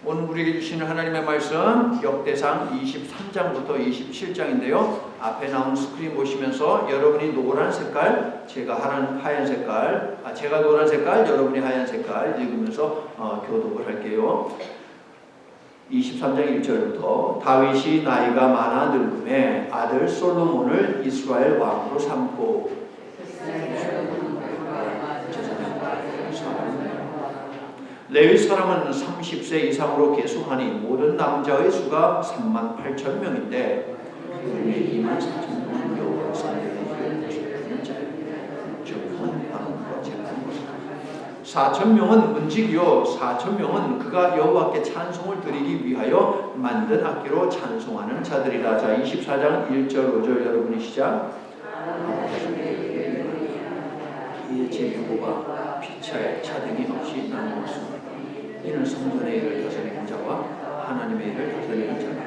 오늘 우리에게 주시는 하나님의 말씀 역대상 23장부터 27장인데요. 앞에 나온 스크린 보시면서 여러분이 노란 색깔, 제가 하얀 색깔, 제가 노란 색깔, 여러분이 하얀 색깔 읽으면서 교독을 할게요. 23장 1절부터 다윗이 나이가 많아 늙음에 아들 솔로몬을 이스라엘 왕으로 삼고 레위 사람은 30세 이상으로 계수하니 모든 남자의 수가 38,000명인데 24,000명은 여호와 사람들의 적은 방과 재판과 4,000명은 문지기요 4,000명은 그가 여호와께 찬송을 드리기 위하여 만든 악기로 찬송하는 자들이라. 자, 24장 1절 5절 여러분이 시작. 이에 제비고가 피차에 차등이 없이 나누었습니다. 이는 성전의 일을 다스리는 자와 하나님의 일을 다스리는 자가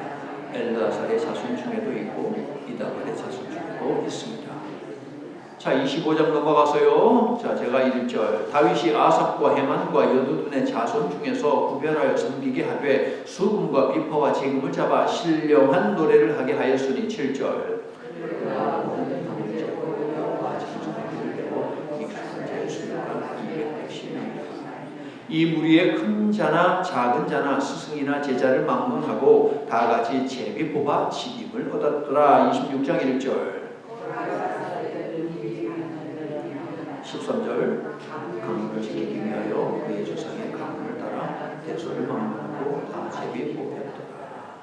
엘다살의 자손 중에도 있고 이다발의 자손 중에도 있습니다. 자, 25장 넘어가서요. 자, 제가 1절 다윗이 아삽과 헤만과 여두둔의 자손 중에서 구별하여 섬기게 하되 수금과 비퍼와 제금을 잡아 신령한 노래를 하게 하였으니 7절 이 무리의 큰 자나 작은 자나 스승이나 제자를 망망하고 다같이 제비 뽑아 직임을 얻었더라. 26장 1절 13절 강문을 지키기 위하여 그의 조상의 강문을 따라 대소를 망망하고 다 제비 뽑혔더라.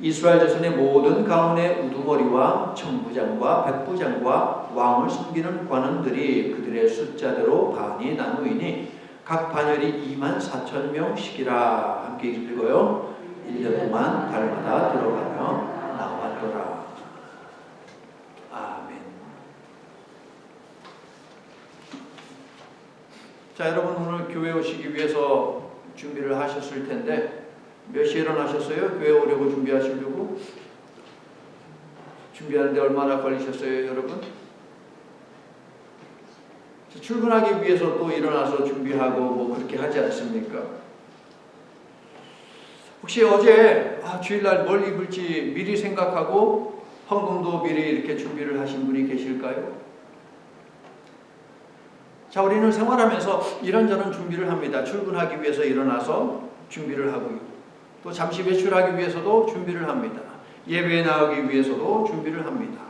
이스라엘 자손의 모든 가문의 우두머리와 천부장과 백부장과 왕을 섬기는 관원들이 그들의 숫자대로 반이 나누이니 각 반열이 24,000명씩이라. 함께 읽어요. 1년 동안 달마다 들어가며 나왔더라. 아멘. 자, 여러분 오늘 교회 오시기 위해서 준비를 하셨을 텐데 몇 시에 일어나셨어요? 교회 오려고 준비하시려고? 준비하는데 얼마나 걸리셨어요, 여러분? 출근하기 위해서 또 일어나서 준비하고 뭐 그렇게 하지 않습니까? 혹시 어제 주일날 뭘 입을지 미리 생각하고 헌금도 미리 이렇게 준비를 하신 분이 계실까요? 자, 우리는 생활하면서 이런저런 준비를 합니다. 출근하기 위해서 일어나서 준비를 하고요. 또 잠시 외출하기 위해서도 준비를 합니다. 예배에 나가기 위해서도 준비를 합니다.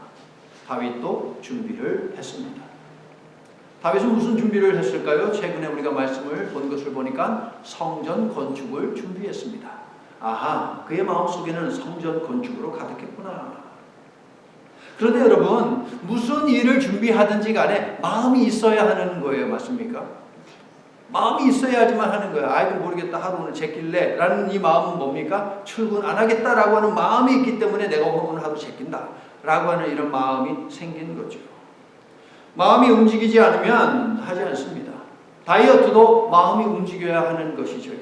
다윗도 준비를 했습니다. 다윗은 무슨 준비를 했을까요? 최근에 우리가 말씀을 본 것을 보니까 성전 건축을 준비했습니다. 아하, 그의 마음속에는 성전 건축으로 가득했구나. 그런데 여러분, 무슨 일을 준비하든지 간에 마음이 있어야 하는 거예요. 맞습니까? 마음이 있어야지만 하는 거예요. 아이고 모르겠다, 하루 오늘 제낄래 라는 이 마음은 뭡니까? 출근 안 하겠다라고 하는 마음이 있기 때문에 내가 오늘 하루 제낀다 라고 하는 이런 마음이 생긴 거죠. 마음이 움직이지 않으면 하지 않습니다. 다이어트도 마음이 움직여야 하는 것이죠.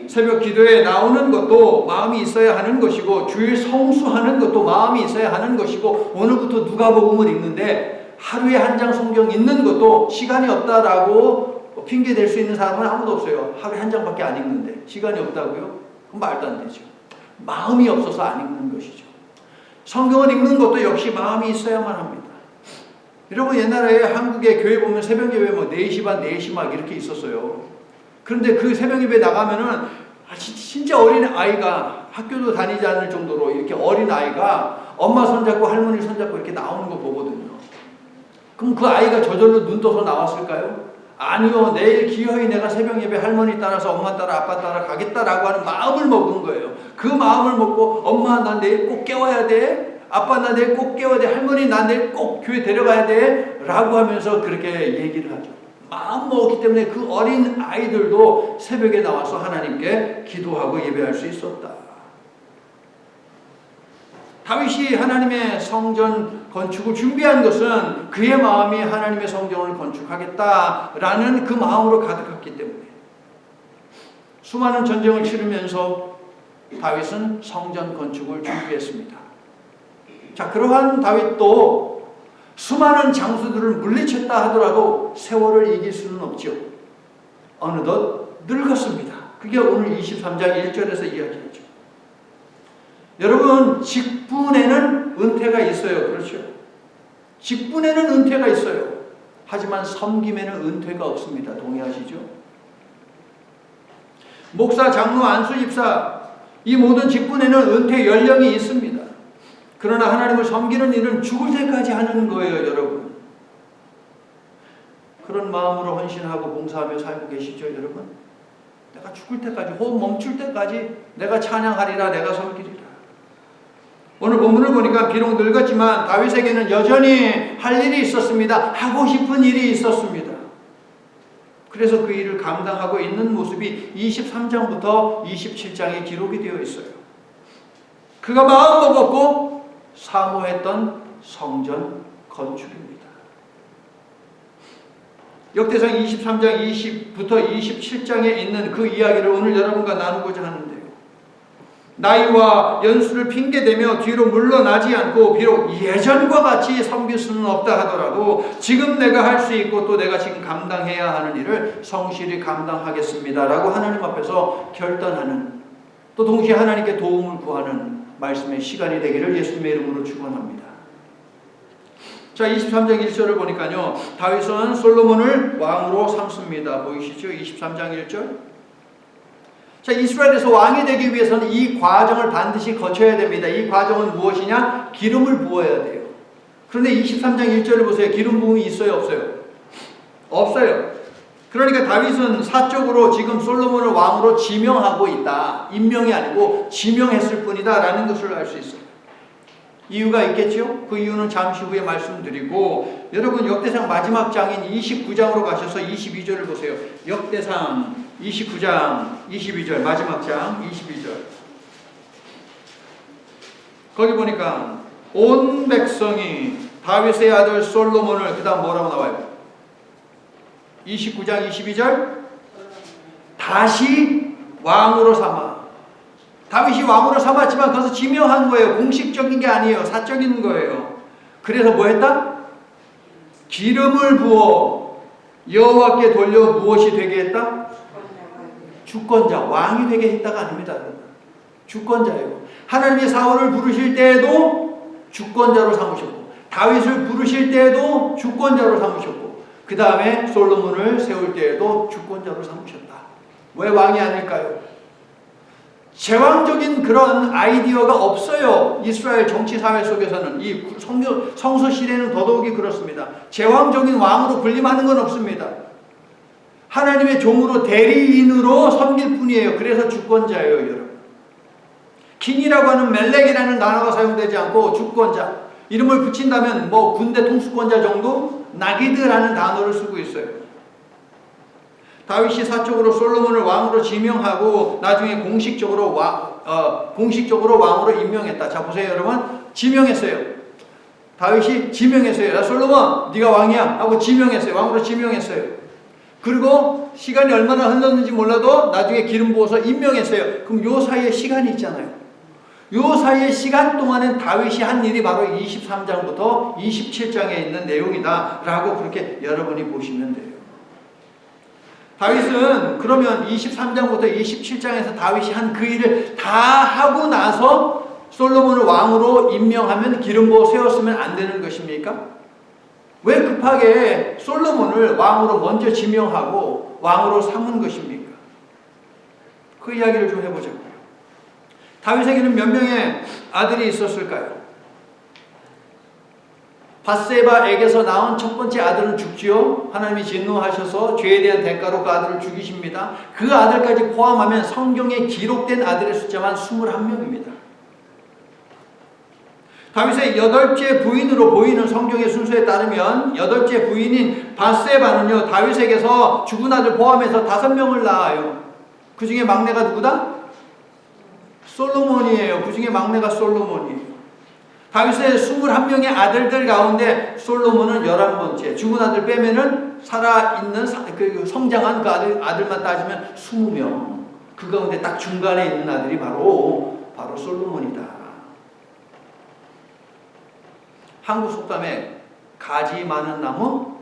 새벽 기도에 나오는 것도 마음이 있어야 하는 것이고 주일 성수하는 것도 마음이 있어야 하는 것이고 오늘부터 누가복음을 읽는데 하루에 한 장 성경 읽는 것도 시간이 없다라고 핑계 댈 수 있는 사람은 아무도 없어요. 하루에 한 장밖에 안 읽는데 시간이 없다고요? 그럼 말도 안 되죠. 마음이 없어서 안 읽는 것이죠. 성경을 읽는 것도 역시 마음이 있어야만 합니다. 여러분 옛날에 한국의 교회 보면 새벽 예배 뭐 4시 반, 4시 막 이렇게 있었어요. 그런데 그 새벽 예배 나가면은 진짜 어린 아이가 학교도 다니지 않을 정도로 이렇게 어린 아이가 엄마 손잡고 할머니 손잡고 이렇게 나오는 거 보거든요. 그럼 그 아이가 저절로 눈 떠서 나왔을까요? 아니요. 내일 기어이 내가 새벽 예배 할머니 따라서 엄마 따라 아빠 따라 가겠다라고 하는 마음을 먹은 거예요. 그 마음을 먹고 엄마 난 내일 꼭 깨워야 돼. 아빠 나 내일 꼭 깨워야 돼. 할머니 나 내일 꼭 교회 데려가야 돼. 라고 하면서 그렇게 얘기를 하죠. 마음 먹었기 때문에 그 어린 아이들도 새벽에 나와서 하나님께 기도하고 예배할 수 있었다. 다윗이 하나님의 성전 건축을 준비한 것은 그의 마음이 하나님의 성전을 건축하겠다라는 그 마음으로 가득했기 때문에 수많은 전쟁을 치르면서 다윗은 성전 건축을 준비했습니다. 자, 그러한 다윗도 수많은 장수들을 물리쳤다 하더라도 세월을 이길 수는 없죠. 어느덧 늙었습니다. 그게 오늘 23장 1절에서 이야기하죠. 여러분, 직분에는 은퇴가 있어요. 그렇죠? 직분에는 은퇴가 있어요. 하지만 섬김에는 은퇴가 없습니다. 동의하시죠? 목사, 장로, 안수, 집사, 이 모든 직분에는 은퇴 연령이 있습니다. 그러나 하나님을 섬기는 일은 죽을 때까지 하는 거예요, 여러분. 그런 마음으로 헌신하고 봉사하며 살고 계시죠, 여러분? 내가 죽을 때까지, 호흡 멈출 때까지 내가 찬양하리라, 내가 섬기리라. 오늘 본문을 보니까 비록 늙었지만 다윗에게는 여전히 할 일이 있었습니다. 하고 싶은 일이 있었습니다. 그래서 그 일을 감당하고 있는 모습이 23장부터 27장에 기록이 되어 있어요. 그가 마음 먹었고 사모했던 성전 건축입니다. 역대상 23장 20부터 27장에 있는 그 이야기를 오늘 여러분과 나누고자 하는데요. 나이와 연수를 핑계대며 뒤로 물러나지 않고 비록 예전과 같이 섬길 수는 없다 하더라도 지금 내가 할 수 있고 또 내가 지금 감당해야 하는 일을 성실히 감당하겠습니다 라고 하나님 앞에서 결단하는, 또 동시에 하나님께 도움을 구하는 말씀의 시간이 되기를 예수님의 이름으로 축원합니다. 자, 23장 1절을 보니까요, 다윗은 솔로몬을 왕으로 삼습니다. 보이시죠? 23장 1절. 자, 이스라엘에서 왕이 되기 위해서는 이 과정을 반드시 거쳐야 됩니다. 이 과정은 무엇이냐? 기름을 부어야 돼요. 그런데 23장 1절을 보세요. 기름 부음이 있어요, 없어요? 없어요. 그러니까 다윗은 사적으로 지금 솔로몬을 왕으로 지명하고 있다. 임명이 아니고 지명했을 뿐이다 라는 것을 알 수 있어요. 이유가 있겠죠? 그 이유는 잠시 후에 말씀드리고, 여러분 역대상 마지막 장인 29장으로 가셔서 22절을 보세요. 역대상 29장 22절, 마지막 장 22절. 거기 보니까 온 백성이 다윗의 아들 솔로몬을, 그 다음 뭐라고 나와요? 29장 22절, 다시 왕으로 삼아. 다윗이 왕으로 삼았지만 그것을 지명한 거예요. 공식적인 게 아니에요. 사적인 거예요. 그래서 뭐 했다? 기름을 부어 여호와께 돌려 무엇이 되게 했다? 주권자, 왕이 되게 했다가 아닙니다. 주권자예요. 하나님이 사울을 부르실 때에도 주권자로 삼으셨고, 다윗을 부르실 때에도 주권자로 삼으셨고, 그 다음에 솔로몬을 세울 때에도 주권자로 삼으셨다. 왜 왕이 아닐까요? 제왕적인 그런 아이디어가 없어요. 이스라엘 정치 사회 속에서는. 이 성서 시대는 더더욱이 그렇습니다. 제왕적인 왕으로 군림하는 건 없습니다. 하나님의 종으로 대리인으로 섬길 뿐이에요. 그래서 주권자예요, 여러분. 킹이라고 하는 멜렉이라는 단어가 사용되지 않고 주권자. 이름을 붙인다면 뭐 군대 통수권자 정도? 나기드라는 단어를 쓰고 있어요. 다윗이 사적으로 솔로몬을 왕으로 지명하고 나중에 공식적으로 왕으로 임명했다. 자, 보세요, 여러분. 지명했어요. 다윗이 지명했어요. 야, 솔로몬, 네가 왕이야 하고 지명했어요. 왕으로 지명했어요. 그리고 시간이 얼마나 흘렀는지 몰라도 나중에 기름 부어서 임명했어요. 그럼 요 사이에 시간이 있잖아요. 요 사이에 시간 동안엔 다윗이 한 일이 바로 23장부터 27장에 있는 내용이다 라고 그렇게 여러분이 보시면 돼요. 다윗은 그러면 23장부터 27장에서 다윗이 한 그 일을 다 하고 나서 솔로몬을 왕으로 임명하면 기름 부어 세웠으면 안 되는 것입니까? 왜 급하게 솔로몬을 왕으로 먼저 지명하고 왕으로 삼은 것입니까? 그 이야기를 좀 해보자고요. 다윗에게는 몇 명의 아들이 있었을까요? 밧세바에게서 나온 첫 번째 아들은 죽지요. 하나님이 진노하셔서 죄에 대한 대가로 그 아들을 죽이십니다. 그 아들까지 포함하면 성경에 기록된 아들의 숫자만 21명입니다. 다윗의 8째 부인으로 보이는 성경의 순서에 따르면 8째 부인인 밧세바는요, 다윗에게서 죽은 아들 포함해서 5명을 낳아요. 그 중에 막내가 누구다? 솔로몬이에요. 그 중에 막내가 솔로몬이에요. 다윗의 21명의 아들들 가운데 솔로몬은 11번째. 죽은 아들 빼면은 살아있는 성장한 그 아들만 따지면 20명. 그 가운데 딱 중간에 있는 아들이 바로 솔로몬이다. 한국 속담에 가지 많은 나무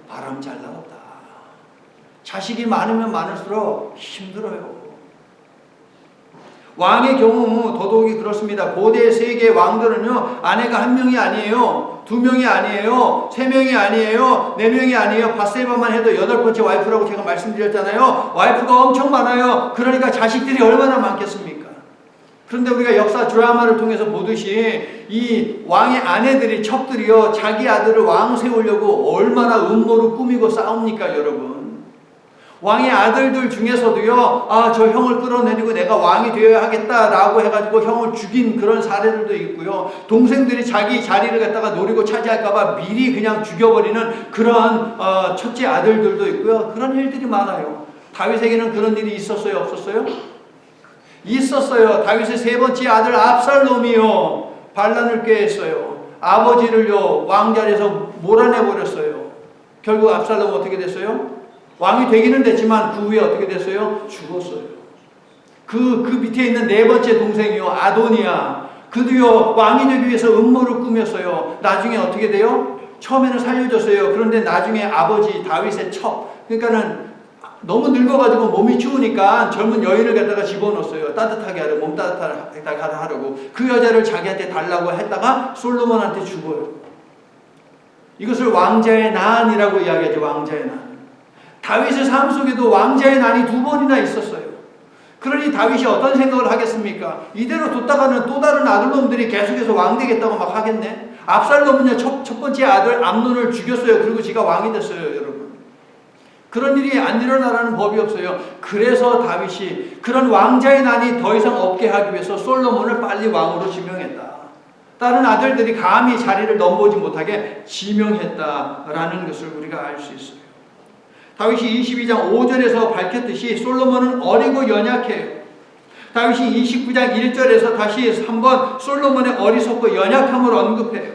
바람 잘 나온다. 자식이 많으면 많을수록 힘들어요. 왕의 경우 더더욱이 그렇습니다. 고대 세계 왕들은요, 아내가 한 명이 아니에요. 두 명이 아니에요. 세 명이 아니에요. 네 명이 아니에요. 밧세바만 해도 8번째 와이프라고 제가 말씀드렸잖아요. 와이프가 엄청 많아요. 그러니까 자식들이 얼마나 많겠습니까? 그런데 우리가 역사 드라마를 통해서 보듯이 이 왕의 아내들이, 첩들이요, 자기 아들을 왕 세우려고 얼마나 음모를 꾸미고 싸웁니까, 여러분? 왕의 아들들 중에서도요, 저 형을 끌어내리고 내가 왕이 되어야 하겠다라고 해가지고 형을 죽인 그런 사례들도 있고요. 동생들이 자기 자리를 갖다가 노리고 차지할까봐 미리 그냥 죽여버리는 그런 첫째 아들들도 있고요. 그런 일들이 많아요. 다윗에게는 그런 일이 있었어요, 없었어요? 있었어요. 다윗의 세 번째 아들 압살롬이요, 반란을 꾀했어요. 아버지를요, 왕자리에서 몰아내버렸어요. 결국 압살롬은 어떻게 됐어요? 왕이 되기는 됐지만 그 후에 어떻게 됐어요? 죽었어요. 그 밑에 있는 네 번째 동생이요, 아도니아, 그도요, 왕이 되기 위해서 음모를 꾸몄어요. 나중에 어떻게 돼요? 처음에는 살려줬어요. 그런데 나중에 아버지 다윗의 첩, 그러니까는 너무 늙어가지고 몸이 추우니까 젊은 여인을 갖다가 집어넣었어요. 따뜻하게 하려고, 몸 따뜻하게 하려고. 그 여자를 자기한테 달라고 했다가 솔로몬한테 죽어요. 이것을 왕자의 난이라고 이야기하죠. 왕자의 난. 다윗의 삶 속에도 왕자의 난이 2번이나 있었어요. 그러니 다윗이 어떤 생각을 하겠습니까? 이대로 뒀다가는 또 다른 아들놈들이 계속해서 왕 되겠다고 막 하겠네. 압살롬은요, 첫 번째 아들 암논을 죽였어요. 그리고 지가 왕이 됐어요, 여러분. 그런 일이 안 일어나라는 법이 없어요. 그래서 다윗이 그런 왕자의 난이 더 이상 없게 하기 위해서 솔로몬을 빨리 왕으로 지명했다. 다른 아들들이 감히 자리를 넘보지 못하게 지명했다라는 것을 우리가 알 수 있어요. 다윗이 22장 5절에서 밝혔듯이 솔로몬은 어리고 연약해요. 다윗이 29장 1절에서 다시 한번 솔로몬의 어리석고 연약함을 언급해요.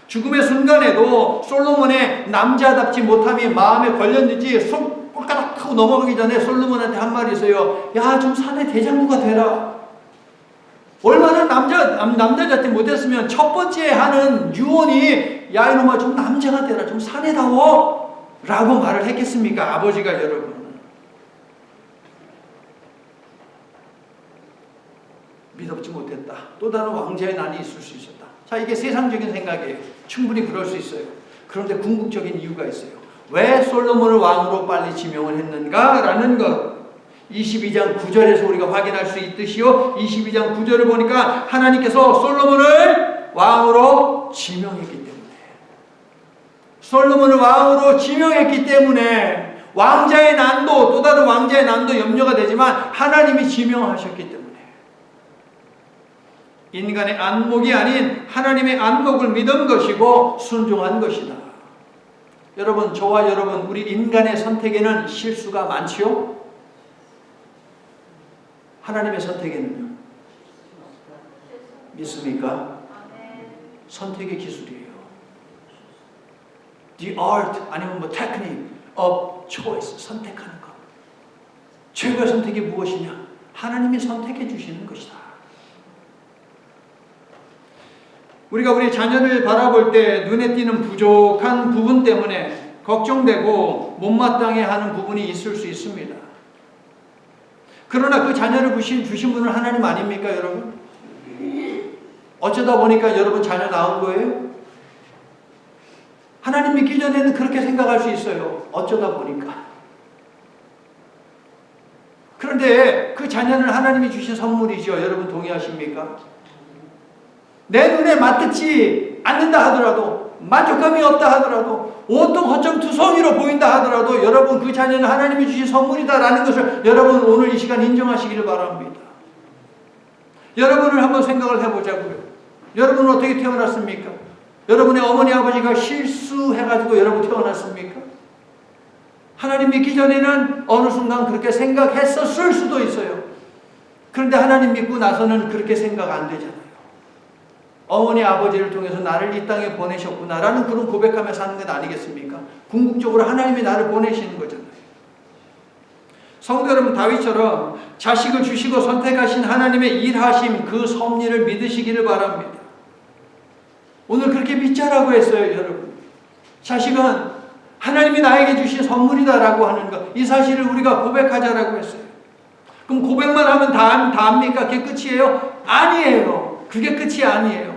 죽음의 순간에도 솔로몬의 남자답지 못함이 마음에 걸렸는지 손 꼴까닥 하고 넘어가기 전에 솔로몬한테 한 말이 있어요. 야, 좀 사내 대장부가 되라. 얼마나 남자답지 못했으면 첫 번째 하는 유언이, 야, 이놈아, 좀 남자가 되라. 좀 사내다워. 라고 말을 했겠습니까? 아버지가, 여러분. 믿었지 못했다. 또 다른 왕자의 난이 있을 수 있었다. 자, 이게 세상적인 생각이에요. 충분히 그럴 수 있어요. 그런데 궁극적인 이유가 있어요. 왜 솔로몬을 왕으로 빨리 지명을 했는가? 라는 것. 22장 9절에서 우리가 확인할 수 있듯이요. 22장 9절을 보니까 하나님께서 솔로몬을 왕으로 지명했기 때문에, 솔로몬을 왕으로 지명했기 때문에 왕자의 난도, 또 다른 왕자의 난도 염려가 되지만 하나님이 지명하셨기 때문에 인간의 안목이 아닌 하나님의 안목을 믿은 것이고 순종한 것이다. 여러분, 저와 여러분, 우리 인간의 선택에는 실수가 많지요? 하나님의 선택에는요? 믿습니까? 선택의 기술이에요. The art, 아니면 technique of choice, 선택하는 것. 최고의 선택이 무엇이냐? 하나님이 선택해 주시는 것이다. 우리가 우리 자녀를 바라볼 때 눈에 띄는 부족한 부분 때문에 걱정되고 못마땅해 하는 부분이 있을 수 있습니다. 그러나 그 자녀를 주신 분은 하나님 아닙니까, 여러분? 어쩌다 보니까 여러분 자녀 낳은 거예요? 하나님 믿기 전에는 그렇게 생각할 수 있어요. 어쩌다 보니까. 그런데 그 자녀는 하나님이 주신 선물이죠. 여러분 동의하십니까? 내 눈에 맞듣지 않는다 하더라도, 만족감이 없다 하더라도, 온통 허점투성이로 보인다 하더라도 여러분 그 자녀는 하나님이 주신 선물이다라는 것을 여러분 오늘 이 시간 인정하시기를 바랍니다. 여러분을 한번 생각을 해보자고요. 여러분은 어떻게 태어났습니까? 여러분의 어머니 아버지가 실수해가지고 여러분 태어났습니까? 하나님 믿기 전에는 어느 순간 그렇게 생각했었을 수도 있어요. 그런데 하나님 믿고 나서는 그렇게 생각 안 되잖아요. 어머니 아버지를 통해서 나를 이 땅에 보내셨구나라는 그런 고백하며 사는 것 아니겠습니까? 궁극적으로 하나님이 나를 보내시는 거잖아요. 성도 여러분, 다윗처럼 자식을 주시고 선택하신 하나님의 일하심, 그 섭리를 믿으시기를 바랍니다. 오늘 그렇게 믿자라고 했어요, 여러분. 자식은 하나님이 나에게 주신 선물이다라고 하는 것, 이 사실을 우리가 고백하자라고 했어요. 그럼 고백만 하면 다 압니까? 그게 끝이에요? 아니에요. 그게 끝이 아니에요.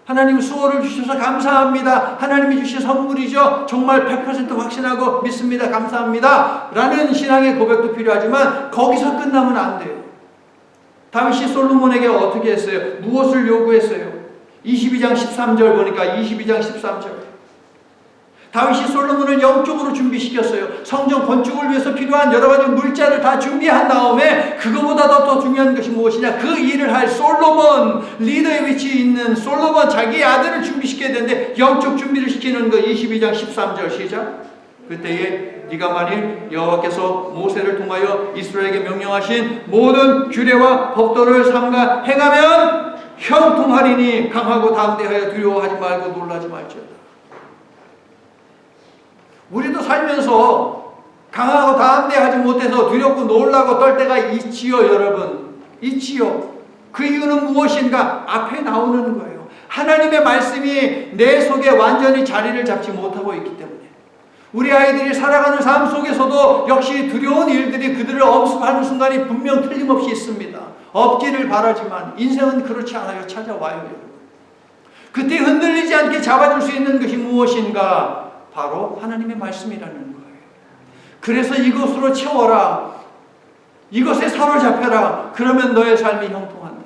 하나님 수호를 주셔서 감사합니다. 하나님이 주신 선물이죠. 정말 100% 확신하고 믿습니다. 감사합니다. 라는 신앙의 고백도 필요하지만 거기서 끝나면 안 돼요. 다윗이 솔로몬에게 어떻게 했어요? 무엇을 요구했어요? 22장 13절 보니까 22장 13절. 다윗이 솔로몬을 영적으로 준비시켰어요. 성전 건축을 위해서 필요한 여러 가지 물자를 다 준비한 다음에 그거보다 더 중요한 것이 무엇이냐? 그 일을 할 솔로몬, 리더의 위치에 있는 솔로몬, 자기의 아들을 준비시켜야 되는데 영적 준비를 시키는 거 22장 13절 시작. 그때에 네가 만일 여호와께서 모세를 통하여 이스라엘에게 명령하신 모든 규례와 법도를 삼가 행하면 형통하리니 강하고 담대하여 두려워하지 말고 놀라지 말지어다. 우리도 살면서 강하고 담대하지 못해서 두렵고 놀라고 떨 때가 있지요, 여러분. 있지요. 그 이유는 무엇인가? 앞에 나오는 거예요. 하나님의 말씀이 내 속에 완전히 자리를 잡지 못하고 있기 때문에. 우리 아이들이 살아가는 삶 속에서도 역시 두려운 일들이 그들을 엄습하는 순간이 분명 틀림없이 있습니다. 없기를 바라지만 인생은 그렇지 않아요. 찾아와요, 여러분. 그때 흔들리지 않게 잡아줄 수 있는 것이 무엇인가? 바로 하나님의 말씀이라는 거예요. 그래서 이것으로 채워라. 이것에 사로잡혀라. 그러면 너의 삶이 형통한다.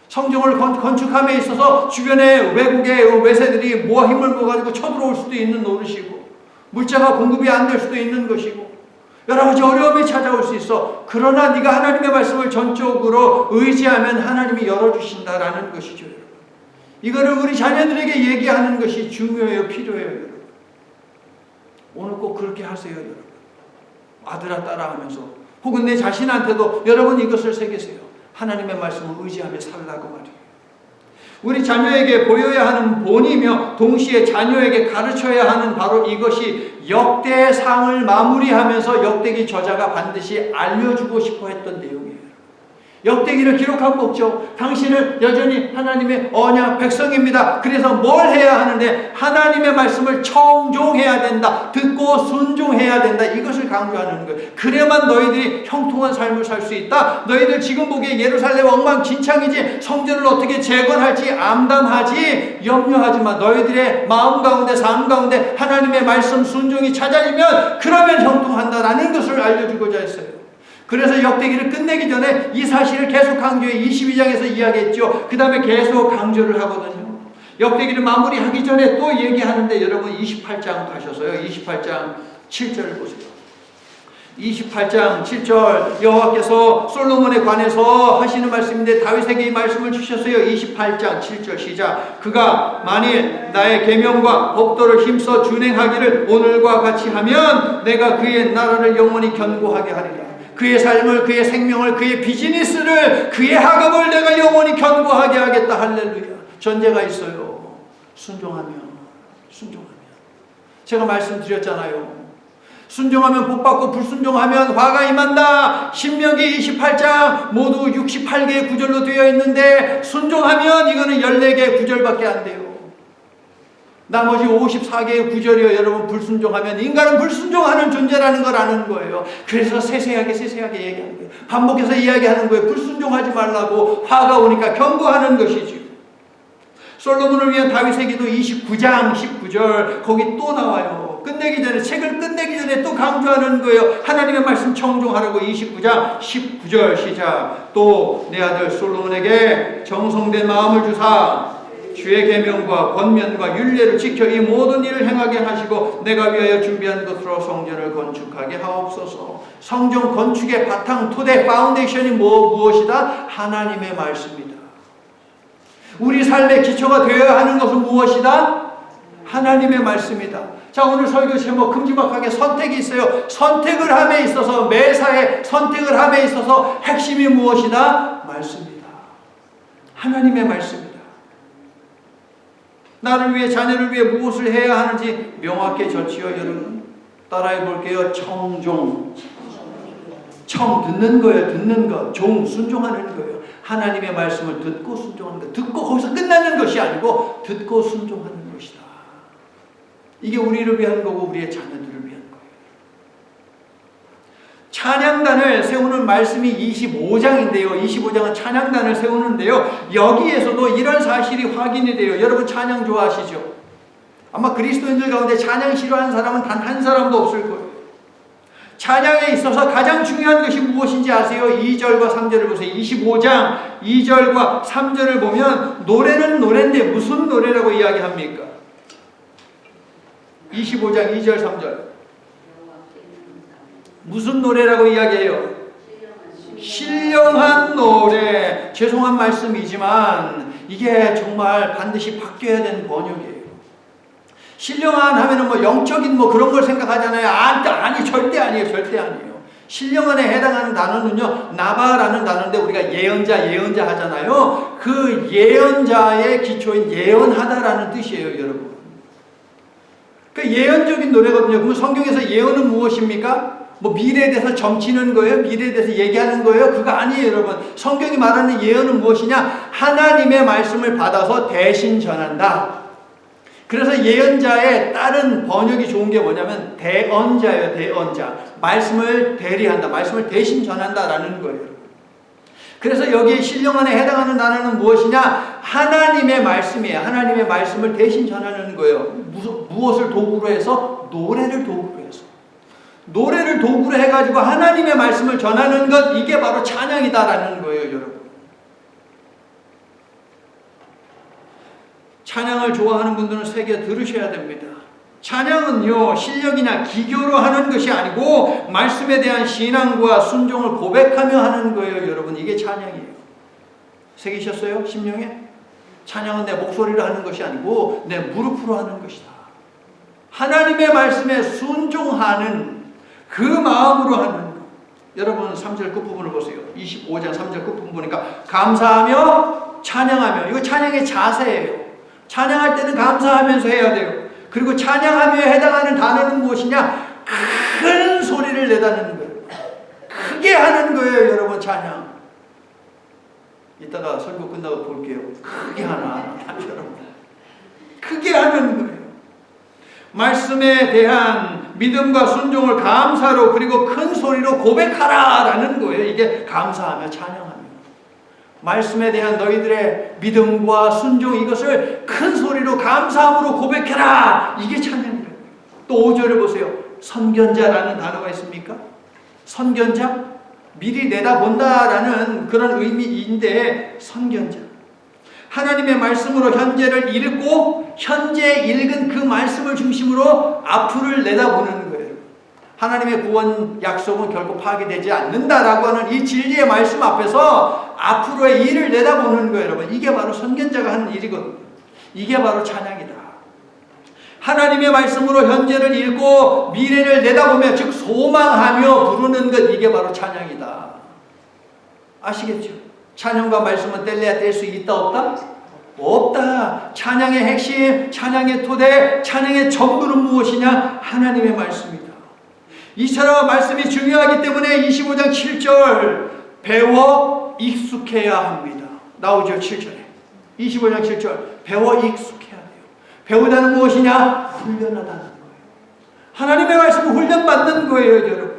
성경을 건축함에 있어서 주변에 외국의 외세들이 모아 힘을 모아가지고 쳐들어올 수도 있는 노릇이고 물자가 공급이 안 될 수도 있는 것이고 여러 가지 어려움이 찾아올 수 있어. 그러나 네가 하나님의 말씀을 전적으로 의지하면 하나님이 열어주신다라는 것이죠. 이거를 우리 자녀들에게 얘기하는 것이 중요해요. 필요해요. 여러분. 오늘 꼭 그렇게 하세요. 여러분. 아들아 딸아 하면서 혹은 내 자신한테도 여러분 이것을 새기세요. 하나님의 말씀을 의지하며 살라고 말이에요. 우리 자녀에게 보여야 하는 본이며 동시에 자녀에게 가르쳐야 하는 바로 이것이 역대상을 마무리하면서 역대기 저자가 반드시 알려주고 싶어 했던 내용이에요. 역대기를 기록한 목적, 당신은 여전히 하나님의 언약 백성입니다. 그래서 뭘 해야 하는데 하나님의 말씀을 청종해야 된다. 듣고 순종해야 된다. 이것을 강조하는 거예요. 그래야만 너희들이 형통한 삶을 살 수 있다. 너희들 지금 보기에 예루살렘 엉망진창이지 성전을 어떻게 재건할지 암담하지 염려하지만 너희들의 마음 가운데 삶 가운데 하나님의 말씀 순종이 찾아지면 그러면 형통한다라는 것을 알려주고자 했어요. 그래서 역대기를 끝내기 전에 이 사실을 계속 강조해 22장에서 이야기했죠. 그 다음에 계속 강조를 하거든요. 역대기를 마무리하기 전에 또 얘기하는데 여러분 28장 가셔서요. 28장 7절을 보세요. 28장 7절 여호와께서 솔로몬에 관해서 하시는 말씀인데 다윗에게 이 말씀을 주셨어요. 28장 7절 시작. 그가 만일 나의 계명과 법도를 힘써 준행하기를 오늘과 같이 하면 내가 그의 나라를 영원히 견고하게 하리라. 그의 삶을, 그의 생명을, 그의 비즈니스를, 그의 학업을 내가 영원히 견고하게 하겠다. 할렐루야. 전제가 있어요. 순종하면. 제가 말씀드렸잖아요. 순종하면 복받고 불순종하면 화가 임한다. 신명기 28장 모두 68개의 구절로 되어 있는데 순종하면 이거는 14개의 구절밖에 안 돼요. 나머지 54개의 구절이요. 여러분 불순종하면 인간은 불순종하는 존재라는 걸 아는 거예요. 그래서 세세하게 얘기하는 거예요. 반복해서 이야기하는 거예요. 불순종하지 말라고 화가 오니까 경고하는 것이죠. 솔로몬을 위한 다윗의 기도 29장 19절 거기 또 나와요. 책을 끝내기 전에 또 강조하는 거예요. 하나님의 말씀 청종하라고 29장 19절 시작. 또 내 아들 솔로몬에게 정성된 마음을 주사 주의 계명과 권면과 율례를 지켜 이 모든 일을 행하게 하시고 내가 위하여 준비한 것으로 성전을 건축하게 하옵소서. 성전 건축의 바탕, 토대, 파운데이션이 무엇이다? 하나님의 말씀이다. 우리 삶의 기초가 되어야 하는 것은 무엇이다? 하나님의 말씀이다. 자, 오늘 설교 제목 큼지막하게 선택이 있어요. 선택을 함에 있어서 매사에 선택을 함에 있어서 핵심이 무엇이다? 말씀이다. 하나님의 말씀이다. 나를 위해 자녀를 위해 무엇을 해야 하는지 명확해졌지요. 여러분 따라해 볼게요. 청종. 청 듣는 거예요. 듣는 것. 종 순종하는 거예요. 하나님의 말씀을 듣고 순종하는 것. 듣고 거기서 끝나는 것이 아니고 듣고 순종하는 것이다. 이게 우리를 위한 거고 우리의 자녀들을 위한 거예요. 찬양단을 세우는 말씀이 25장인데요. 25장은 찬양단을 세우는데요. 여기에서도 이런 사실이 확인이 돼요. 여러분 찬양 좋아하시죠? 아마 그리스도인들 가운데 찬양 싫어하는 사람은 단 한 사람도 없을 거예요. 찬양에 있어서 가장 중요한 것이 무엇인지 아세요? 2절과 3절을 보세요. 25장 2절과 3절을 보면 노래는 노래인데 무슨 노래라고 이야기합니까? 25장 2절 3절 무슨 노래라고 이야기해요? 신령한 노래. 죄송한 말씀이지만 이게 정말 반드시 바뀌어야 되는 번역이에요. 신령한 하면은 뭐 영적인 뭐 그런 걸 생각하잖아요. 아니 절대 아니에요. 절대 아니에요. 신령한에 해당하는 단어는요, 나바라는 단어인데 우리가 예언자 하잖아요. 그 예언자의 기초인 예언하다라는 뜻이에요, 여러분. 그 예언적인 노래거든요. 그러면 성경에서 예언은 무엇입니까? 뭐 미래에 대해서 점치는 거예요? 미래에 대해서 얘기하는 거예요? 그거 아니에요, 여러분. 성경이 말하는 예언은 무엇이냐? 하나님의 말씀을 받아서 대신 전한다. 그래서 예언자의 다른 번역이 좋은 게 뭐냐면 대언자예요. 대언자. 말씀을 대리한다. 말씀을 대신 전한다라는 거예요. 그래서 여기에 신령한에 해당하는 단어는 무엇이냐? 하나님의 말씀이에요. 하나님의 말씀을 대신 전하는 거예요. 무엇을 도구로 해서? 노래를 도구로 해서. 노래를 도구로 해가지고 하나님의 말씀을 전하는 것, 이게 바로 찬양이다라는 거예요, 여러분. 찬양을 좋아하는 분들은 새겨 들으셔야 됩니다. 찬양은요, 실력이나 기교로 하는 것이 아니고 말씀에 대한 신앙과 순종을 고백하며 하는 거예요, 여러분. 이게 찬양이에요. 새기셨어요? 심령에? 찬양은 내 목소리로 하는 것이 아니고 내 무릎으로 하는 것이다. 하나님의 말씀에 순종하는 그 마음으로 하는 것. 여러분 3절 끝부분을 보세요. 25장 3절 끝부분 보니까 감사하며 찬양하며, 이거 찬양의 자세예요. 찬양할 때는 감사하면서 해야 돼요. 그리고 찬양하며 해당하는 단어는 무엇이냐? 큰 소리를 내다는 거예요. 크게 하는 거예요, 여러분. 찬양. 이따가 설교 끝나고 볼게요. 크게 하나? 여러분. 크게 하는 거예요. 말씀에 대한 믿음과 순종을 감사로 그리고 큰 소리로 고백하라라는 거예요. 이게 감사하며 찬양하며. 말씀에 대한 너희들의 믿음과 순종, 이것을 큰 소리로 감사함으로 고백해라. 이게 찬양이에요. 또 5절을 보세요. 선견자라는 단어가 있습니까? 선견자? 미리 내다본다라는 그런 의미인데, 선견자. 하나님의 말씀으로 현재를 읽고 현재 읽은 그 말씀을 중심으로 앞을 내다보는 거예요. 하나님의 구원 약속은 결코 파괴되지 않는다라고 하는 이 진리의 말씀 앞에서 앞으로의 일을 내다보는 거예요, 여러분. 이게 바로 선견자가 하는 일이거든요. 이게 바로 찬양이다. 하나님의 말씀으로 현재를 읽고 미래를 내다보며, 즉 소망하며 부르는 것, 이게 바로 찬양이다. 아시겠죠? 찬양과 말씀은 뗄래야 뗄 수 있다 없다? 없다. 찬양의 핵심, 찬양의 토대, 찬양의 전부는 무엇이냐? 하나님의 말씀이다. 이처럼 말씀이 중요하기 때문에 25장 7절 배워 익숙해야 합니다. 나오죠, 7절에. 25장 7절 배워 익숙해야 돼요. 배우다는 무엇이냐? 훈련하다는 거예요. 하나님의 말씀은 훈련받는 거예요, 여러분.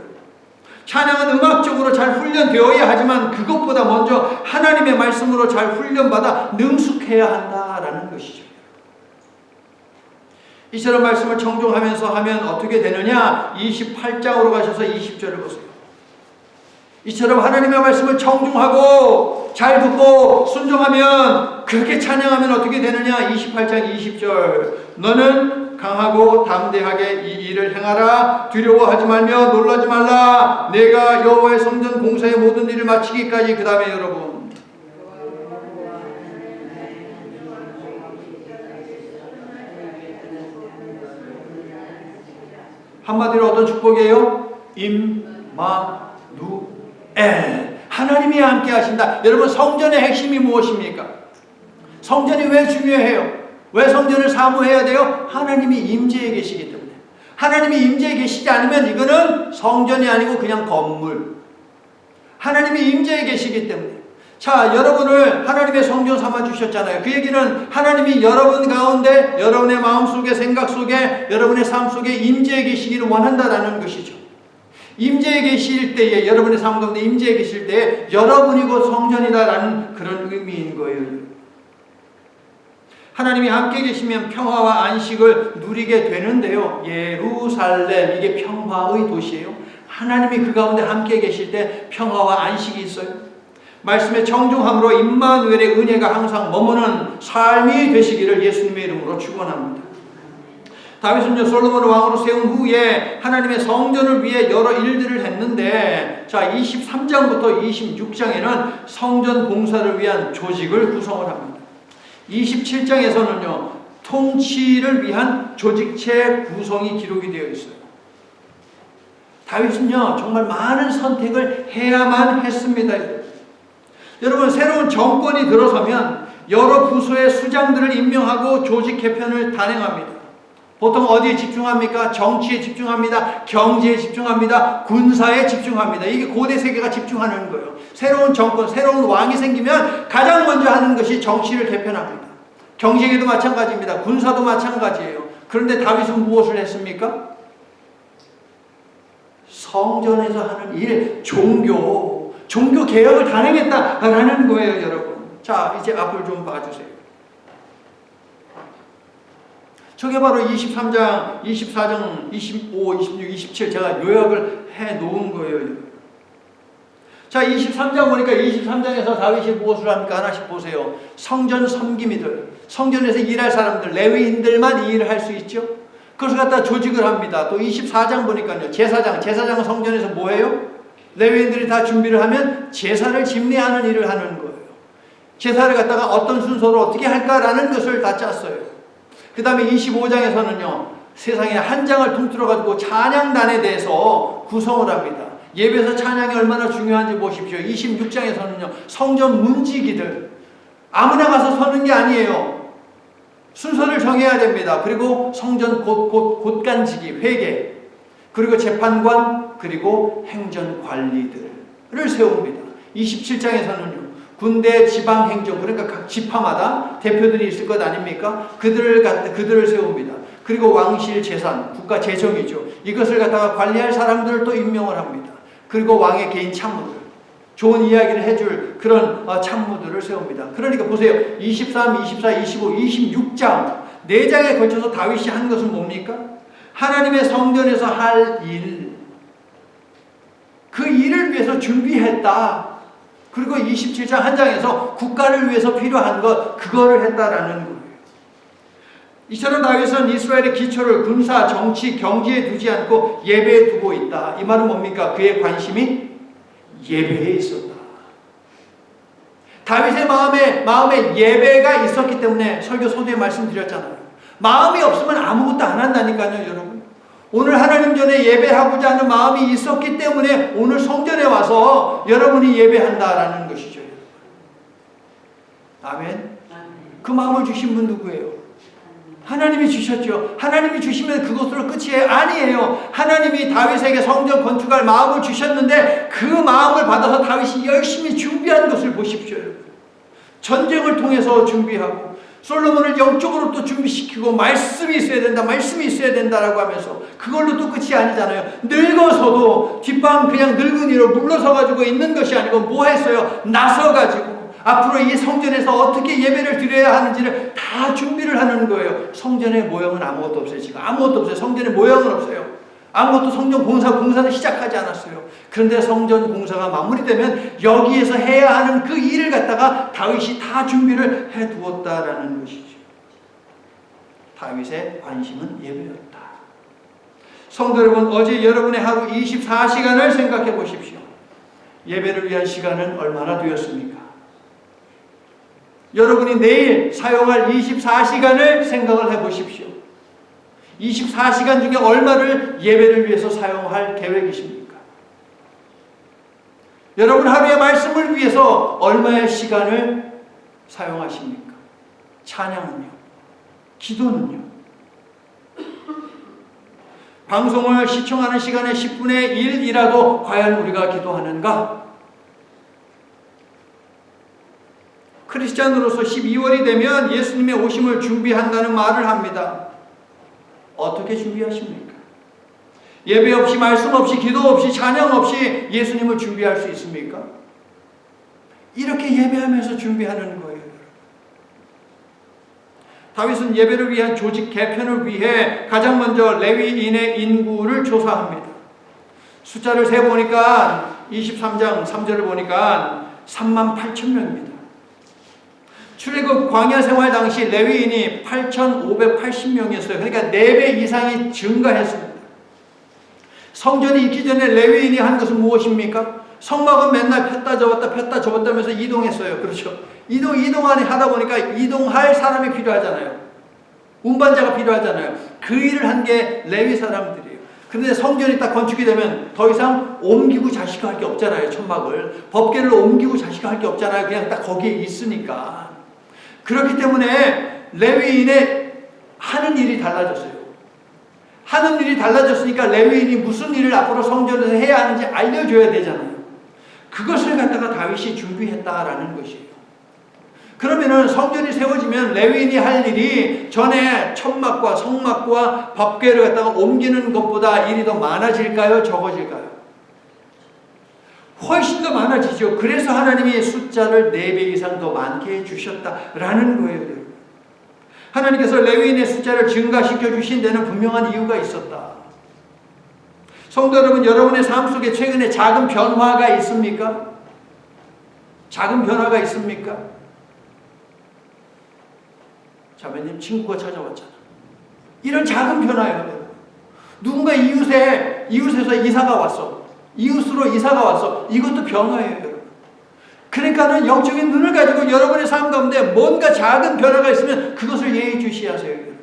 찬양은 음악적으로 잘 훈련되어야 하지만 그것보다 먼저 하나님의 말씀으로 잘 훈련받아 능숙해야 한다라는 것이죠. 이처럼 말씀을 청종하면서 하면 어떻게 되느냐? 28장으로 가셔서 20절을 보세요. 이처럼 하나님의 말씀을 청종하고 잘 듣고 순종하면, 그렇게 찬양하면 어떻게 되느냐? 28장 20절 너는 강하고 담대하게 이 일을 행하라. 두려워하지 말며 놀라지 말라. 내가 여호와의 성전 공사의 모든 일을 마치기까지. 그 다음에 여러분 한마디로 어떤 축복이에요? 임마누엘. 하나님이 함께 하신다. 여러분 성전의 핵심이 무엇입니까? 성전이 왜 중요해요? 왜 성전을 사모해야 돼요? 하나님이 임재해 계시기 때문에. 하나님이 임재해 계시지 않으면 이거는 성전이 아니고 그냥 건물. 하나님이 임재해 계시기 때문에. 자, 여러분을 하나님의 성전 삼아주셨잖아요. 그 얘기는 하나님이 여러분 가운데, 여러분의 마음속에, 생각 속에, 여러분의 삶 속에 임재해 계시기를 원한다라는 것이죠. 임재해 계실 때에, 여러분의 삶 가운데 임재해 계실 때에 여러분이 곧 성전이다라는 그런 의미인 거예요. 하나님이 함께 계시면 평화와 안식을 누리게 되는데요. 예루살렘, 이게 평화의 도시예요. 하나님이 그 가운데 함께 계실 때 평화와 안식이 있어요. 말씀의 정중함으로 임마누엘의 은혜가 항상 머무는 삶이 되시기를 예수님의 이름으로 축원합니다. 다윗은요, 솔로몬을 왕으로 세운 후에 하나님의 성전을 위해 여러 일들을 했는데, 자, 23장부터 26장에는 성전 봉사를 위한 조직을 구성을 합니다. 27장에서는요, 통치를 위한 조직체 구성이 기록이 되어 있어요. 다윗은요, 정말 많은 선택을 해야만 했습니다. 여러분, 새로운 정권이 들어서면 여러 부서의 수장들을 임명하고 조직 개편을 단행합니다. 보통 어디에 집중합니까? 정치에 집중합니다. 경제에 집중합니다. 군사에 집중합니다. 이게 고대 세계가 집중하는 거예요. 새로운 정권, 새로운 왕이 생기면 가장 먼저 하는 것이 정치를 개편합니다. 경제계도 마찬가지입니다. 군사도 마찬가지예요. 그런데 다윗은 무엇을 했습니까? 성전에서 하는 일, 종교 개혁을 단행했다라는 거예요, 여러분. 자, 이제 앞을 좀 봐주세요. 저게 바로 23장, 24장, 25, 26, 27 제가 요약을 해 놓은 거예요. 자, 23장 보니까 23장에서 다윗이 무엇을 합니까? 하나씩 보세요. 성전 섬기미들, 성전에서 일할 사람들, 레위인들만 이 일을 할 수 있죠. 그것을 갖다 조직을 합니다. 또 24장 보니까요, 제사장은 성전에서 뭐 해요? 레위인들이 다 준비를 하면 제사를 집례하는 일을 하는 거예요. 제사를 갖다가 어떤 순서로 어떻게 할까라는 것을 다 짰어요. 그 다음에 25장에서는요, 세상에 한 장을 통틀어가지고 찬양단에 대해서 구성을 합니다. 예배에서 찬양이 얼마나 중요한지 보십시오. 26장에서는요, 성전 문지기들, 아무나 가서 서는 게 아니에요. 순서를 정해야 됩니다. 그리고 성전 곳간지기, 회계, 그리고 재판관, 그리고 행정관리들을 세웁니다. 27장에서는요, 군대 지방행정, 그러니까 각 지파마다 대표들이 있을 것 아닙니까? 그들을 세웁니다. 그리고 왕실 재산, 국가 재정이죠. 이것을 갖다가 관리할 사람들을 또 임명을 합니다. 그리고 왕의 개인 참모들, 좋은 이야기를 해줄 그런 참모들을 세웁니다. 그러니까 보세요. 23, 24, 25, 26장 4장에 걸쳐서 다윗이 한 것은 뭡니까? 하나님의 성전에서 할 일, 그 일을 위해서 준비했다. 그리고 27장 한 장에서 국가를 위해서 필요한 것, 그거를 했다라는 거예요. 이처럼 다윗은 이스라엘의 기초를 군사, 정치, 경제에 두지 않고 예배에 두고 있다. 이 말은 뭡니까? 그의 관심이 예배에 있었다. 다윗의 마음에 예배가 있었기 때문에 설교 소두에 말씀드렸잖아요. 마음이 없으면 아무것도 안 한다니까요, 여러분. 오늘 하나님 전에 예배하고자 하는 마음이 있었기 때문에 오늘 성전에 와서 여러분이 예배한다라는 것이죠. 아멘. 그 마음을 주신 분 누구예요? 하나님이 주셨죠. 하나님이 주시면 그것으로 끝이에요? 아니에요. 하나님이 다윗에게 성전 건축할 마음을 주셨는데 그 마음을 받아서 다윗이 열심히 준비한 것을 보십시오. 전쟁을 통해서 준비하고 솔로몬을 영적으로 또 준비시키고 말씀이 있어야 된다라고 하면서 그걸로 또 끝이 아니잖아요. 늙어서도 뒷방 그냥 늙은이로 물러서가지고 있는 것이 아니고 뭐 했어요? 나서가지고 앞으로 이 성전에서 어떻게 예배를 드려야 하는지를 다 준비를 하는 거예요. 성전의 모형은 아무것도 없어요. 지금 아무것도 없어요. 성전의 모형은 없어요. 아무것도 성전 공사는 시작하지 않았어요. 그런데 성전 공사가 마무리되면 여기에서 해야 하는 그 일을 갖다가 다윗이 다 준비를 해두었다라는 것이죠. 다윗의 관심은 예배였다. 성도 여러분, 어제 여러분의 하루 24시간을 생각해 보십시오. 예배를 위한 시간은 얼마나 되었습니까? 여러분이 내일 사용할 24시간을 생각을 해보십시오. 24시간 중에 얼마를 예배를 위해서 사용할 계획이십니까? 여러분 하루의 말씀을 위해서 얼마의 시간을 사용하십니까? 찬양은요? 기도는요? 방송을 시청하는 시간의 10분의 1이라도 과연 우리가 기도하는가? 크리스찬으로서 12월이 되면 예수님의 오심을 준비한다는 말을 합니다. 어떻게 준비하십니까? 예배 없이, 말씀 없이, 기도 없이, 찬양 없이 예수님을 준비할 수 있습니까? 이렇게 예배하면서 준비하는 거예요. 다윗은 예배를 위한 조직 개편을 위해 가장 먼저 레위인의 인구를 조사합니다. 숫자를 세보니까 23장 3절을 보니까 38,000명입니다. 출애굽 광야 생활 당시 레위인이 8,580명이었어요. 그러니까 4배 이상이 증가했습니다. 성전이 있기 전에 레위인이 한 것은 무엇입니까? 성막은 맨날 폈다 접었다 하면서 이동했어요. 그렇죠? 이동하니 하다 보니까 이동할 사람이 필요하잖아요. 운반자가 필요하잖아요. 그 일을 한 게 레위 사람들이에요. 그런데 성전이 딱 건축이 되면 더 이상 옮기고 자식할 게 없잖아요. 천막을. 법궤를 옮기고 자식할 게 없잖아요. 그냥 딱 거기에 있으니까. 그렇기 때문에 레위인의 하는 일이 달라졌어요. 하는 일이 달라졌으니까 레위인이 무슨 일을 앞으로 성전에서 해야 하는지 알려줘야 되잖아요. 그것을 갖다가 다윗이 준비했다라는 것이에요. 그러면은 성전이 세워지면 레위인이 할 일이 전에 천막과 성막과 법궤를 갖다가 옮기는 것보다 일이 더 많아질까요? 적어질까요? 훨씬 더 많아지죠. 그래서 하나님이 숫자를 4배 이상 더 많게 해주셨다라는 거예요. 하나님께서 레위인의 숫자를 증가시켜 주신 데는 분명한 이유가 있었다. 성도 여러분, 여러분의 삶 속에 최근에 작은 변화가 있습니까? 작은 변화가 있습니까? 자매님, 친구가 찾아왔잖아. 이런 작은 변화예요. 누군가 이웃에서 이사가 왔어. 이웃으로 이사가 왔어. 이것도 변화예요, 여러분. 그러니까는 영적인 눈을 가지고 여러분의 삶 가운데 뭔가 작은 변화가 있으면 그것을 예의주시하세요, 여러분.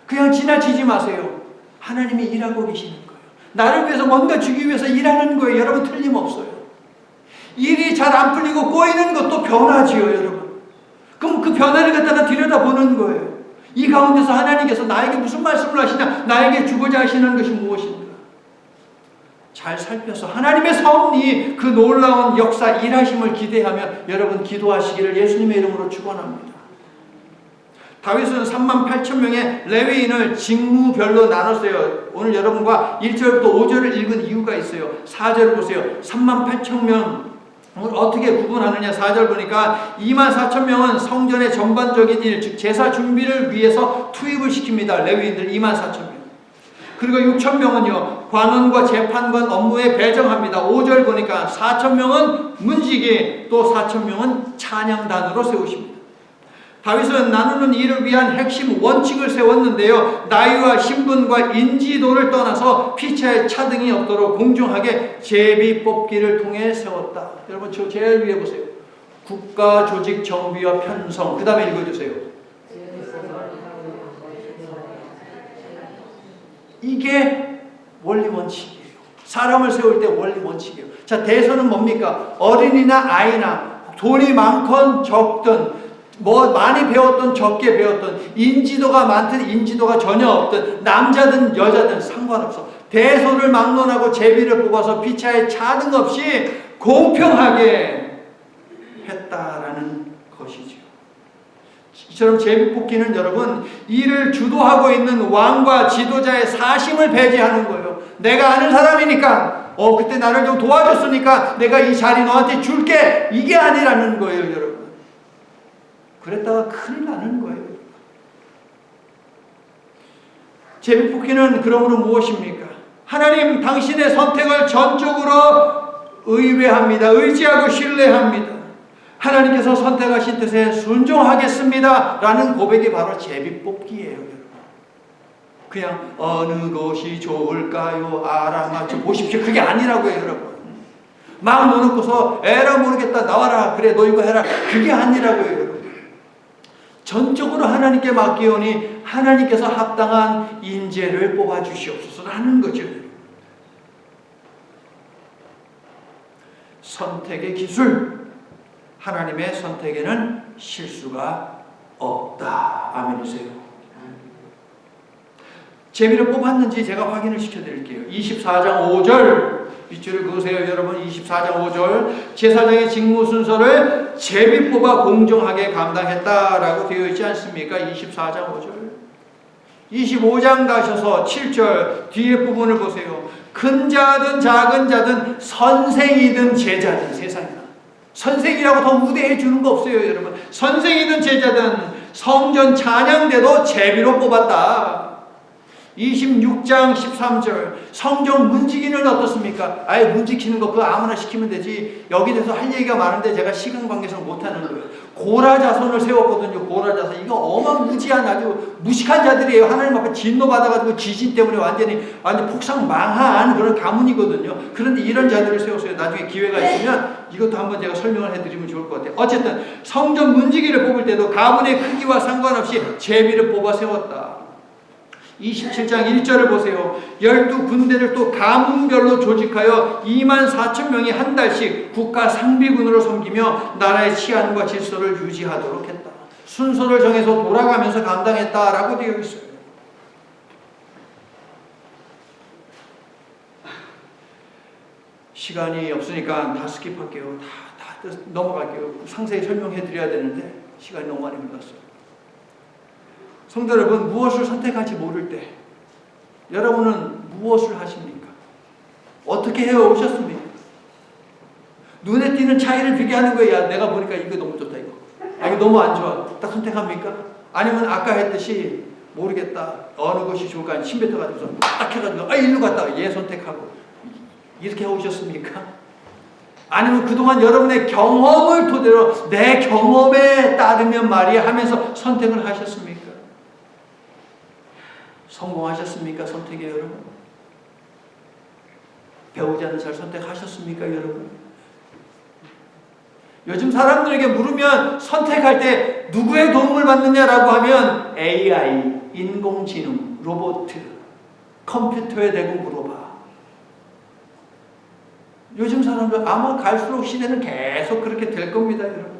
그냥 지나치지 마세요. 하나님이 일하고 계시는 거예요. 나를 위해서 뭔가 주기 위해서 일하는 거예요. 여러분, 틀림없어요. 일이 잘 안 풀리고 꼬이는 것도 변화지요, 여러분. 그럼 그 변화를 갖다가 들여다보는 거예요. 이 가운데서 하나님께서 나에게 무슨 말씀을 하시냐, 나에게 주고자 하시는 것이 무엇인가. 잘 살펴서 하나님의 섭리, 그 놀라운 역사, 일하심을 기대하며 여러분 기도하시기를 예수님의 이름으로 축원합니다. 다윗은 38,000명의 레위인을 직무별로 나눴어요. 오늘 여러분과 1절부터 5절을 읽은 이유가 있어요. 4절 보세요. 38,000명 어떻게 구분하느냐. 4절 보니까 24,000명은 성전의 전반적인 일, 즉 제사 준비를 위해서 투입을 시킵니다. 레위인들 24,000명. 그리고 6,000명은요 관원과 재판관 업무에 배정합니다. 5절 보니까 4,000명은 문지기, 또 4,000명은 찬양단으로 세우십니다. 다윗은 나누는 일을 위한 핵심 원칙을 세웠는데요, 나이와 신분과 인지도를 떠나서 피차의 차등이 없도록 공정하게 제비 뽑기를 통해 세웠다. 여러분, 저 제일 위에 보세요. 국가 조직 정비와 편성. 그 다음에 읽어주세요. 이게 원리 원칙이에요. 사람을 세울 때 원리 원칙이에요. 자, 대선은 뭡니까? 어린이나 아이나 돈이 많건 적든 뭐 많이 배웠든 적게 배웠든 인지도가 많든 인지도가 전혀 없든 남자든 여자든 상관없어. 대소를 막론하고 제비를 뽑아서 피차에 차등 없이 공평하게 했다라는 것이죠. 이처럼 제비 뽑기는 여러분 이를 주도하고 있는 왕과 지도자의 사심을 배제하는 거예요. 내가 아는 사람이니까 그때 나를 좀 도와줬으니까 내가 이 자리 너한테 줄게, 이게 아니라는 거예요, 여러분. 그랬다가 큰일 나는 거예요. 제비 뽑기는 그러므로 무엇입니까? 하나님 당신의 선택을 전적으로 의뢰합니다. 의지하고 신뢰합니다. 하나님께서 선택하신 뜻에 순종하겠습니다 라는 고백이 바로 제비 뽑기예요, 여러분. 그냥 어느 것이 좋을까요? 알아맞혀 보십시오. 그게 아니라고요, 여러분. 막 넣어놓고서 에라 모르겠다, 나와라, 그래 너 이거 해라, 그게 아니라고요, 여러분. 전적으로 하나님께 맡기오니 하나님께서 합당한 인재를 뽑아주시옵소서라는 거죠. 선택의 기술, 하나님의 선택에는 실수가 없다. 아멘이세요. 제비를 뽑았는지 제가 확인을 시켜드릴게요. 24장 5절 밑줄을 그으세요. 여러분 24장 5절 제사장의 직무 순서를 제비 뽑아 공정하게 감당했다라고 되어 있지 않습니까? 24장 5절. 25장 가셔서 7절 뒤에 부분을 보세요. 큰 자든 작은 자든 선생이든 제자든 세상이나 선생이라고 더 우대해 주는 거 없어요. 여러분 선생이든 제자든 성전 찬양대도 제비로 뽑았다. 26장 13절 성전 문지기는 어떻습니까? 아예 문지키는 거 그거 아무나 시키면 되지. 여기 대해서 할 얘기가 많은데 제가 시간 관계상 못하는 거예요. 고라자손을 세웠거든요. 고라자손 이거 어마무지한 아주 무식한 자들이에요. 하나님 앞에 진노 받아가지고 지진 때문에 완전 폭삭 망한 그런 가문이거든요. 그런데 이런 자들을 세웠어요. 나중에 기회가 있으면 이것도 한번 제가 설명을 해드리면 좋을 것 같아요. 어쨌든 성전 문지기를 뽑을 때도 가문의 크기와 상관없이 제비를 뽑아 세웠다. 27장 1절을 보세요. 12군대를 또 가문별로 조직하여 24,000명이 한 달씩 국가 상비군으로 섬기며 나라의 치안과 질서를 유지하도록 했다. 순서를 정해서 돌아가면서 감당했다라고 되어 있어요. 시간이 없으니까 다 스킵할게요. 다 넘어갈게요. 상세히 설명해 드려야 되는데 시간이 너무 많이 흘렀어요. 성도 여러분, 무엇을 선택할지 모를 때 여러분은 무엇을 하십니까? 어떻게 해오셨습니까? 눈에 띄는 차이를 비교하는 거예요. 야, 내가 보니까 이거 너무 좋다 이거. 이거 너무 안 좋아. 딱 선택합니까? 아니면 아까 했듯이 모르겠다. 어느 것이 좋을까? 침 뱉어가지고서 딱 해가지고 일로 갔다가 얘 선택하고 이렇게 해오셨습니까? 아니면 그동안 여러분의 경험을 토대로 내 경험에 따르면 말이야 하면서 선택을 하셨습니까? 성공하셨습니까? 선택에 여러분? 배우자는 잘 선택하셨습니까? 여러분? 요즘 사람들에게 물으면 선택할 때 누구의 도움을 받느냐라고 하면 AI, 인공지능, 로봇, 컴퓨터에 대고 물어봐. 요즘 사람들 아마 갈수록 시대는 계속 그렇게 될 겁니다. 여러분.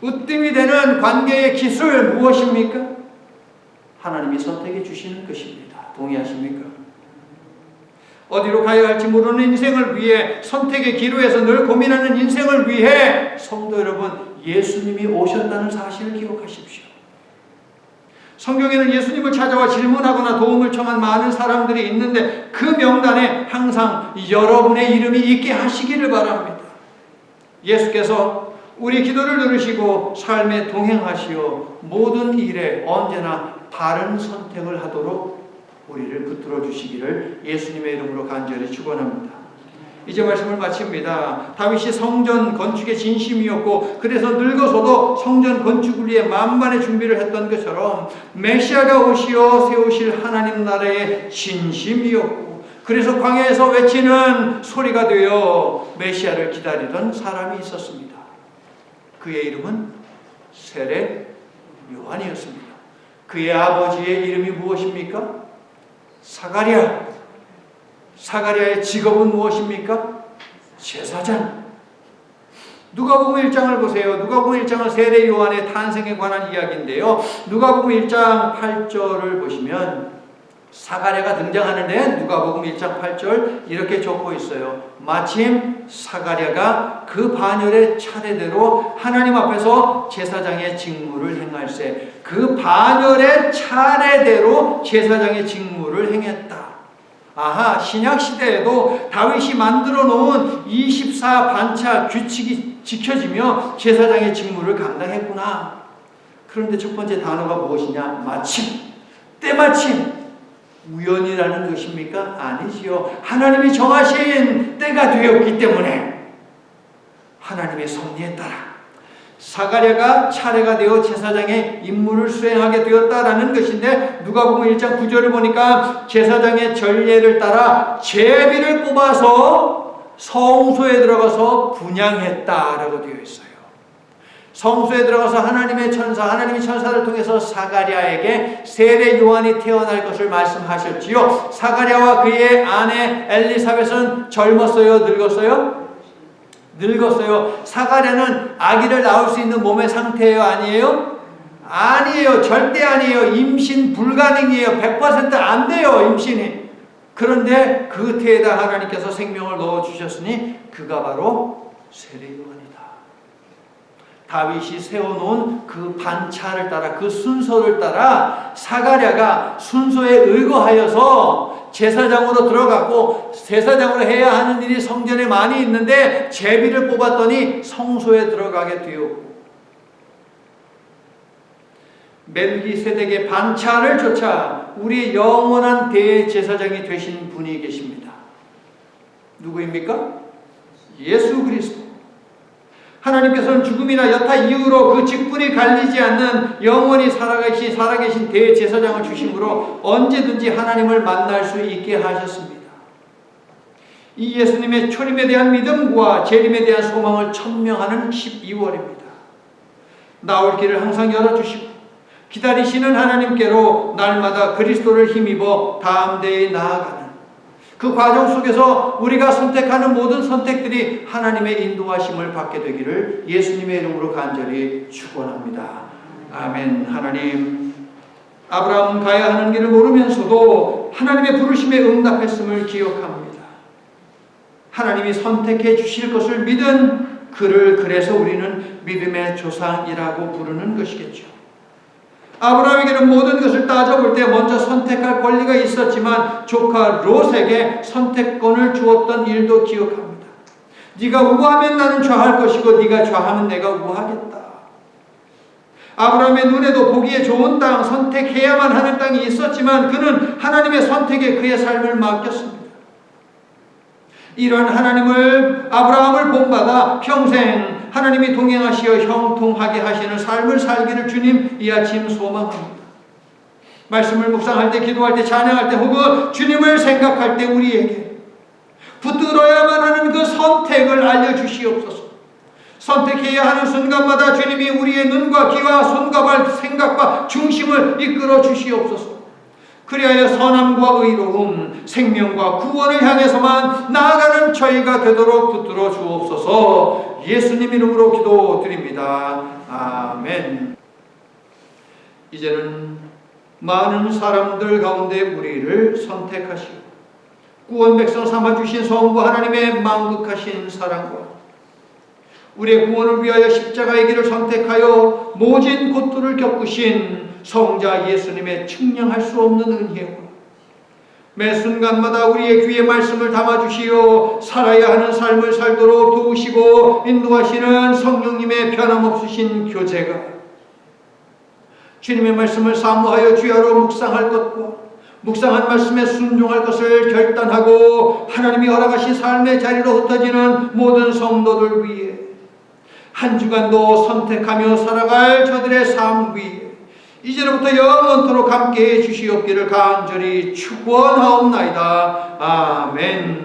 으뜸이 되는 관계의 기술 무엇입니까? 하나님이 선택해 주시는 것입니다. 동의하십니까? 어디로 가야 할지 모르는 인생을 위해 선택의 기로에서 늘 고민하는 인생을 위해 성도 여러분 예수님이 오셨다는 사실을 기억하십시오. 성경에는 예수님을 찾아와 질문하거나 도움을 청한 많은 사람들이 있는데 그 명단에 항상 여러분의 이름이 있게 하시기를 바랍니다. 예수께서 우리 기도를 들으시고 삶에 동행하시어 모든 일에 언제나 바른 선택을 하도록 우리를 붙들어 주시기를 예수님의 이름으로 간절히 축원합니다. 이제 말씀을 마칩니다. 다윗이 성전 건축에 진심이었고 그래서 늙어서도 성전 건축을 위해 만반의 준비를 했던 것처럼 메시아가 오시어 세우실 하나님 나라의 진심이었고 그래서 광야에서 외치는 소리가 되어 메시아를 기다리던 사람이 있었습니다. 그의 이름은 세례 요한이었습니다. 그의 아버지의 이름이 무엇입니까? 사가랴. 사가랴의 직업은 무엇입니까? 제사장. 누가복음 1장을 보세요. 누가복음 1장은 세례 요한의 탄생에 관한 이야기인데요. 누가복음 1장 8절을 보시면 사가랴가 등장하는데 누가복음 1장 8절 이렇게 적고 있어요. 마침 사가랴가 그 반열의 차례대로 하나님 앞에서 제사장의 직무를 행할세. 그 반열의 차례대로 제사장의 직무를 행했다. 아하, 신약시대에도 다윗이 만들어 놓은 24반차 규칙이 지켜지며 제사장의 직무를 감당했구나. 그런데 첫 번째 단어가 무엇이냐? 마침, 때마침. 우연이라는 것입니까? 아니지요. 하나님이 정하신 때가 되었기 때문에 하나님의 섭리에 따라 사가랴가 차례가 되어 제사장의 임무를 수행하게 되었다라는 것인데 누가복음 1장 9절을 보니까 제사장의 전례를 따라 제비를 뽑아서 성소에 들어가서 분향했다라고 되어 있어요. 성소에 들어가서 하나님이 천사를 통해서 사가랴에게 세례 요한이 태어날 것을 말씀하셨지요. 사가랴와 그의 아내 엘리사벳은 젊었어요? 늙었어요? 늙었어요. 사가랴는 아기를 낳을 수 있는 몸의 상태예요? 아니에요? 아니에요. 절대 아니에요. 임신 불가능이에요. 100% 안 돼요. 임신이. 그런데 그 태에다 하나님께서 생명을 넣어주셨으니 그가 바로 세례요한이다. 다윗이 세워놓은 그 반차를 따라, 그 순서를 따라 사가랴가 순서에 의거하여서 제사장으로 들어갔고, 제사장으로 해야 하는 일이 성전에 많이 있는데 제비를 뽑았더니 성소에 들어가게 되었고, 멜기세덱의 반차를 쫓아 우리의 영원한 대제사장이 되신 분이 계십니다. 누구입니까? 예수 그리스도. 하나님께서는 죽음이나 여타 이유로 그 직분이 갈리지 않는 영원히 살아계신 대제사장을 주심으로 언제든지 하나님을 만날 수 있게 하셨습니다. 이 예수님의 초림에 대한 믿음과 재림에 대한 소망을 천명하는 12월입니다. 나올 길을 항상 열어주시고 기다리시는 하나님께로 날마다 그리스도를 힘입어 다음 대에 나아가는 그 과정 속에서 우리가 선택하는 모든 선택들이 하나님의 인도하심을 받게 되기를 예수님의 이름으로 간절히 축원합니다. 아멘. 하나님, 아브라함은 가야 하는 길을 모르면서도 하나님의 부르심에 응답했음을 기억합니다. 하나님이 선택해 주실 것을 믿은 그를 그래서 우리는 믿음의 조상이라고 부르는 것이겠죠. 아브라함에게는 모든 것을 따져볼 때 먼저 선택할 권리가 있었지만 조카 롯에게 선택권을 주었던 일도 기억합니다. 네가 우하면 나는 좌할 것이고 네가 좌하면 내가 우하겠다. 아브라함의 눈에도 보기에 좋은 땅, 선택해야만 하는 땅이 있었지만 그는 하나님의 선택에 그의 삶을 맡겼습니다. 이런 아브라함을 본받아 평생 하나님이 동행하시어 형통하게 하시는 삶을 살기를 주님 이 아침 소망합니다. 말씀을 묵상할 때, 기도할 때, 찬양할 때 혹은 주님을 생각할 때 우리에게 붙들어야만 하는 그 선택을 알려주시옵소서. 선택해야 하는 순간마다 주님이 우리의 눈과 귀와 손과 발, 생각과 중심을 이끌어 주시옵소서. 그리하여 선함과 의로움, 생명과 구원을 향해서만 나아가는 저희가 되도록 붙들어 주옵소서. 예수님 이름으로 기도드립니다. 아멘. 이제는 많은 사람들 가운데 우리를 선택하시고 구원 백성 삼아주신 성부 하나님의 만극하신 사랑과 우리의 구원을 위하여 십자가의 길을 선택하여 모진 고통을 겪으신 성자 예수님의 측량할 수 없는 은혜와 매 순간마다 우리의 귀에 말씀을 담아주시어 살아야 하는 삶을 살도록 도우시고 인도하시는 성령님의 변함없으신 교제가 주님의 말씀을 사모하여 주야로 묵상할 것과 묵상한 말씀에 순종할 것을 결단하고 하나님이 허락하신 삶의 자리로 흩어지는 모든 성도들 위해 한 주간도 선택하며 살아갈 저들의 삶 위에 이제로부터 영원토록 함께해 주시옵기를 간절히 축원하옵나이다. 아멘.